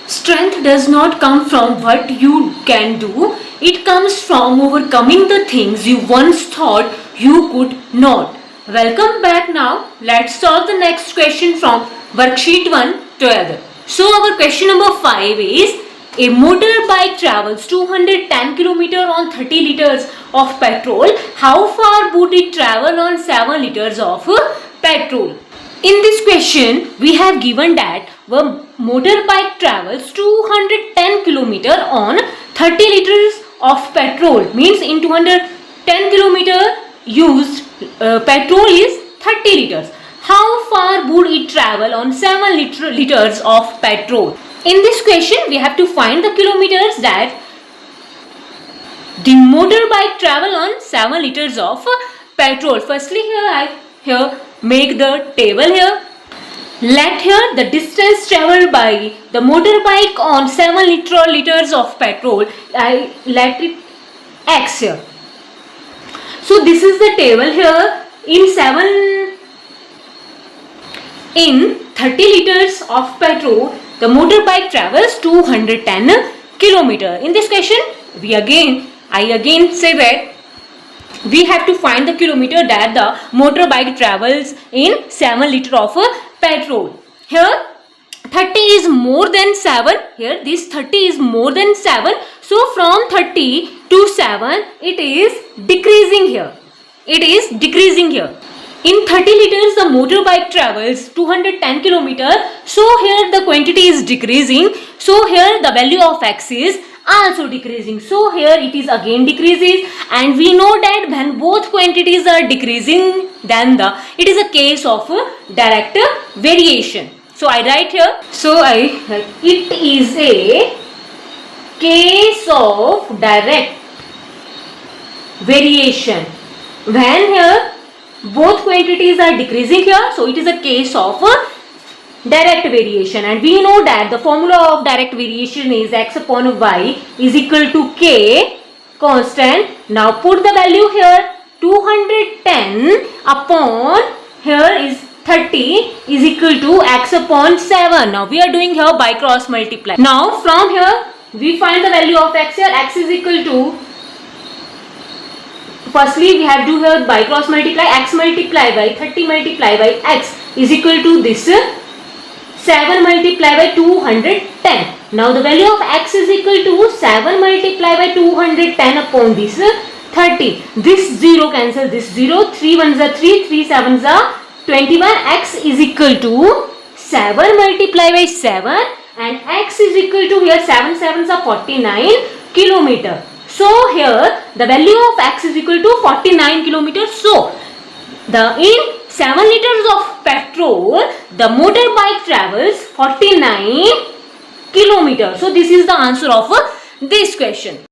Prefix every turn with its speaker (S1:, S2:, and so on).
S1: Strength does not come from what you can do. It comes from overcoming the things you once thought you could not. Welcome back now. Let's solve the next question from worksheet 1 together. So our question number 5 is, a motorbike travels 210 km on 30 liters of petrol. How far would it travel on 7 liters of petrol? In this question, we have given that a motorbike travels 210 km on 30 liters of petrol. Means in 210 km used petrol is 30 liters. How far would it travel on 7 liters of petrol? In this question, we have to find the kilometers that the motorbike travel on 7 liters of petrol. Firstly, here make the table here. Let here the distance traveled by the motorbike on 7 liters of petrol. I let it x here. So this is the table here. In 30 liters of petrol, the motorbike travels 210 kilometer. In this question, I again say that we have to find the kilometer that the motorbike travels in 7 liter of petrol. Here 30 is more than 7. Here this 30 is more than 7. So from 30 to 7 it is decreasing here. It is decreasing here. In 30 liters the motorbike travels 210 kilometer. So here the quantity is decreasing. So here the value of x is also decreasing. So here it is again decreases, and we know that when both quantities are decreasing, then it is a case of direct variation. So I write here. So I write it is a case of direct variation. When here both quantities are decreasing here, so it is a case of direct variation, and we know that the formula of direct variation is x upon y is equal to k constant. Now put the value here. 210 upon here is 30 is equal to x upon 7. Now we are doing here by cross multiply. Now from here we find the value of x here. X is equal to, firstly we have to do here by cross multiply. X multiply by 30 multiply by x is equal to this 7 multiplied by 210. Now the value of x is equal to 7 multiplied by 210 upon this 30. This 0 cancel this 0. 3 ones are 3, 3 sevens are 21. X is equal to 7 multiplied by 7, and x is equal to, here 7 sevens are 49 kilometer. So here the value of x is equal to 49 kilometers. So in 7 liters of petrol, the motorbike travels 49 kilometers. So this is the answer of this question.